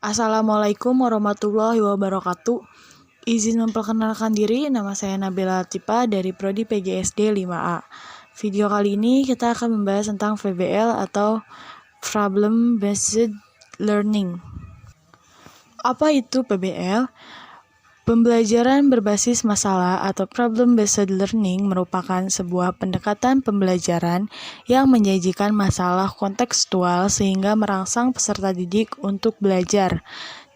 Assalamualaikum warahmatullahi wabarakatuh. Izin memperkenalkan diri, nama saya Nabila Latifa dari Prodi PGSD 5A. Video kali ini kita akan membahas tentang PBL atau Problem Based Learning. Apa itu PBL? Pembelajaran berbasis masalah atau problem-based learning merupakan sebuah pendekatan pembelajaran yang menyajikan masalah kontekstual sehingga merangsang peserta didik untuk belajar.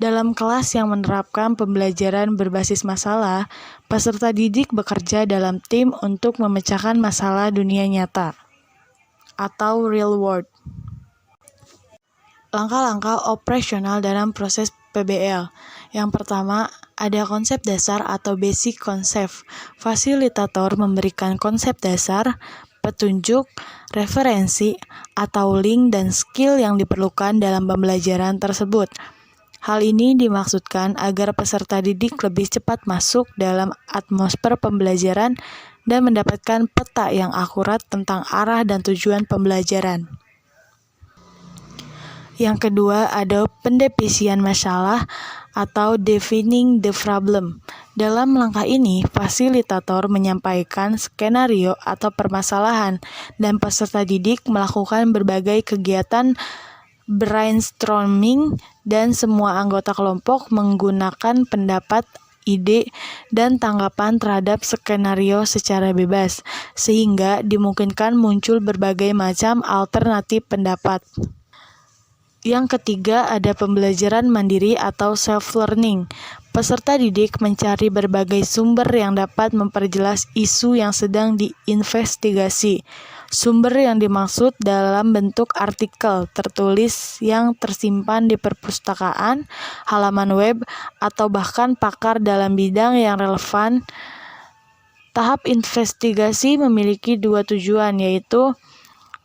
Dalam kelas yang menerapkan pembelajaran berbasis masalah, peserta didik bekerja dalam tim untuk memecahkan masalah dunia nyata atau real world. Langkah-langkah operasional dalam proses PBL. Yang pertama, ada konsep dasar atau basic concept. Fasilitator memberikan konsep dasar, petunjuk, referensi, atau link dan skill yang diperlukan dalam pembelajaran tersebut. Hal ini dimaksudkan agar peserta didik lebih cepat masuk dalam atmosfer pembelajaran dan mendapatkan peta yang akurat tentang arah dan tujuan pembelajaran. Yang kedua, ada pendefinisian masalah atau defining the problem. Dalam langkah ini, fasilitator menyampaikan skenario atau permasalahan dan peserta didik melakukan berbagai kegiatan brainstorming dan semua anggota kelompok menggunakan pendapat, ide, dan tanggapan terhadap skenario secara bebas, sehingga dimungkinkan muncul berbagai macam alternatif pendapat. Yang ketiga, ada pembelajaran mandiri atau self-learning. Peserta didik mencari berbagai sumber yang dapat memperjelas isu yang sedang diinvestigasi. Sumber yang dimaksud dalam bentuk artikel tertulis yang tersimpan di perpustakaan, halaman web, atau bahkan pakar dalam bidang yang relevan. Tahap investigasi memiliki dua tujuan, yaitu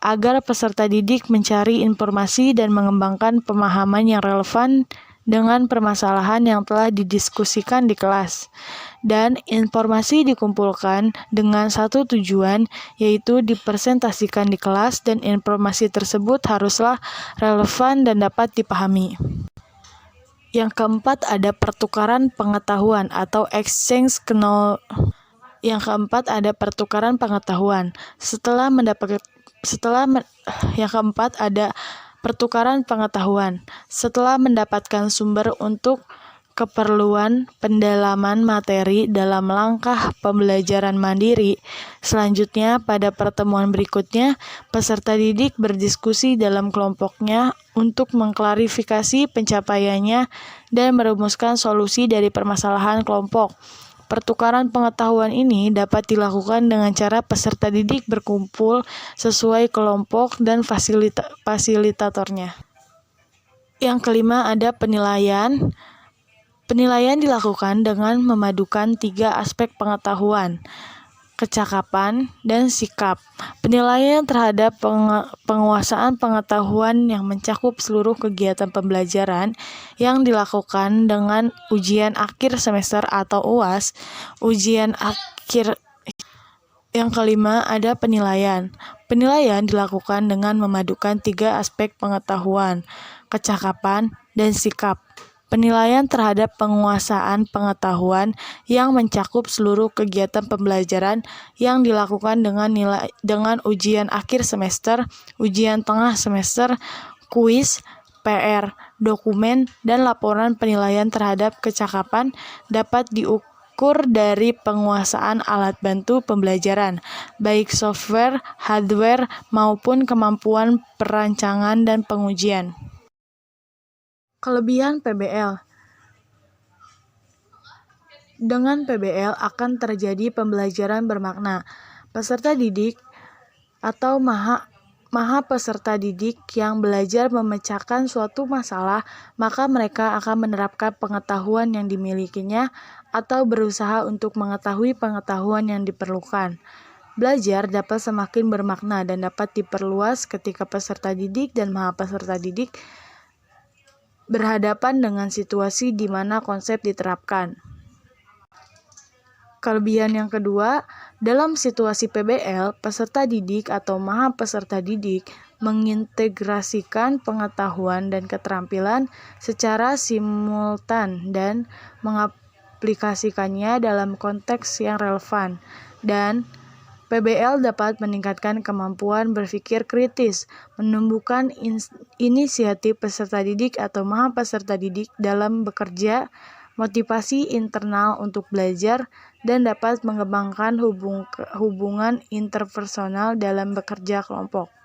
agar peserta didik mencari informasi dan mengembangkan pemahaman yang relevan dengan permasalahan yang telah didiskusikan di kelas. Dan informasi dikumpulkan dengan satu tujuan, yaitu dipresentasikan di kelas, dan informasi tersebut haruslah relevan dan dapat dipahami. Yang keempat, ada pertukaran pengetahuan atau exchange knowledge. Yang keempat, ada pertukaran pengetahuan. Yang keempat, ada pertukaran pengetahuan. Setelah mendapatkan sumber untuk keperluan pendalaman materi dalam langkah pembelajaran mandiri, selanjutnya pada pertemuan berikutnya, peserta didik berdiskusi dalam kelompoknya untuk mengklarifikasi pencapaiannya dan merumuskan solusi dari permasalahan kelompok. Pertukaran pengetahuan ini dapat dilakukan dengan cara peserta didik berkumpul sesuai kelompok dan fasilitatornya. Yang kelima, ada penilaian. Penilaian dilakukan dengan memadukan 3 aspek pengetahuan, kecakapan, dan sikap. Penilaian terhadap penguasaan pengetahuan yang mencakup seluruh kegiatan pembelajaran yang dilakukan dengan ujian akhir semester atau UAS. Yang kelima, ada penilaian. Penilaian dilakukan dengan memadukan 3 aspek pengetahuan, kecakapan, dan sikap. Penilaian terhadap penguasaan pengetahuan yang mencakup seluruh kegiatan pembelajaran yang dilakukan dengan ujian akhir semester, ujian tengah semester, kuis, PR, dokumen, dan laporan penilaian terhadap kecakapan dapat diukur dari penguasaan alat bantu pembelajaran, baik software, hardware, maupun kemampuan perancangan dan pengujian. Kelebihan PBL. Dengan PBL akan terjadi pembelajaran bermakna. Peserta didik atau maha peserta didik yang belajar memecahkan suatu masalah, maka mereka akan menerapkan pengetahuan yang dimilikinya atau berusaha untuk mengetahui pengetahuan yang diperlukan. Belajar dapat semakin bermakna dan dapat diperluas ketika peserta didik dan maha peserta didik berhadapan dengan situasi di mana konsep diterapkan. Kelebihan yang kedua, dalam situasi PBL, peserta didik atau maha peserta didik mengintegrasikan pengetahuan dan keterampilan secara simultan dan mengaplikasikannya dalam konteks yang relevan. Dan PBL dapat meningkatkan kemampuan berpikir kritis, menumbuhkan inisiatif peserta didik atau peserta didik dalam bekerja, motivasi internal untuk belajar, dan dapat mengembangkan hubungan interpersonal dalam bekerja kelompok.